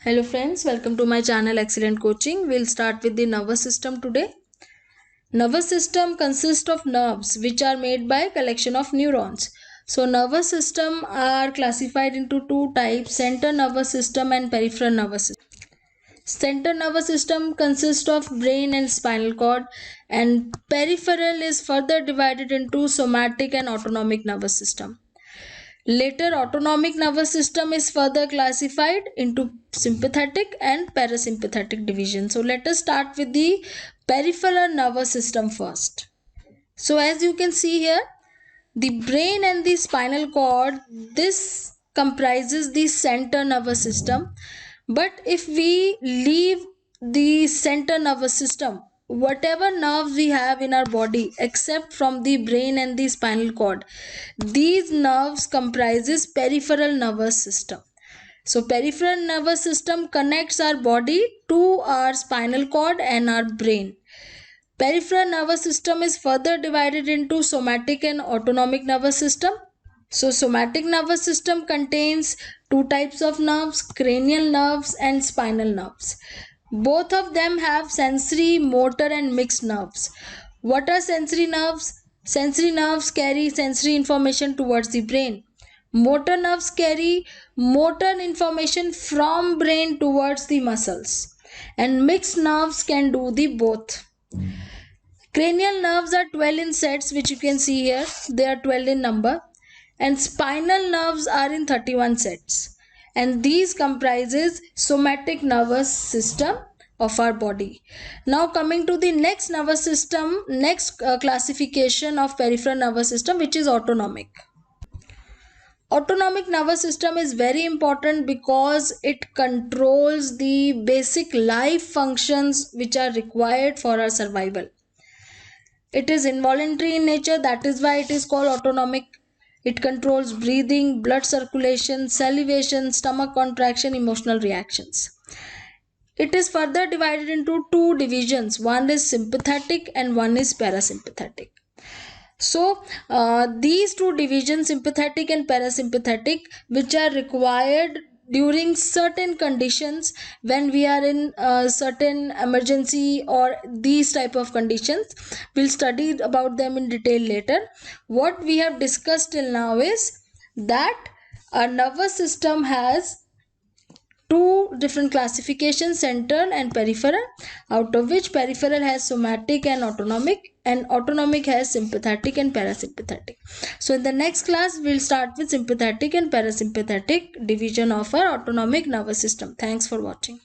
Hello friends, welcome to my channel Excellent Coaching. We'll start with the nervous system today. Nervous system consists of nerves which are made by collection of neurons. So nervous system are classified into two types, central nervous system and peripheral nervous system. Central nervous system consists of brain and spinal cord, and peripheral is further divided into somatic and autonomic nervous system. Later, autonomic nervous system is further classified into sympathetic and parasympathetic division. So let us start with the peripheral nervous system first. So as you can see here, the brain and the spinal cord, this comprises the center nervous system. But if we leave the center nervous system, whatever nerves we have in our body except from the brain and the spinal cord, these nerves comprises peripheral nervous system. So peripheral nervous system connects our body to our spinal cord and our brain. Peripheral nervous system is further divided into somatic and autonomic nervous system. So somatic nervous system contains two types of nerves, cranial nerves and spinal nerves. Both of them have sensory, motor and mixed nerves. What are sensory nerves? Sensory nerves carry sensory information towards the brain. Motor nerves carry motor information from brain towards the muscles. And mixed nerves can do the both. Cranial nerves are 12 in sets, which you can see here. They are 12 in number. And spinal nerves are in 31 sets. And these comprises somatic nervous system of our body. Now coming to the next nervous system, next classification of peripheral nervous system, which is autonomic. Autonomic nervous system is very important because it controls the basic life functions which are required for our survival. It is involuntary in nature, that is why it is called autonomic. It controls breathing, blood circulation, salivation, stomach contraction, emotional reactions. It is further divided into two divisions. One is sympathetic and one is parasympathetic. So these two divisions, sympathetic and parasympathetic, which are required during certain conditions, when we are in certain emergency or these type of conditions, we'll study about them in detail later. What we have discussed till now is that our nervous system has two different classifications, central and peripheral, out of which peripheral has somatic and autonomic has sympathetic and parasympathetic. So in the next class we'll start with sympathetic and parasympathetic division of our autonomic nervous system. Thanks for watching.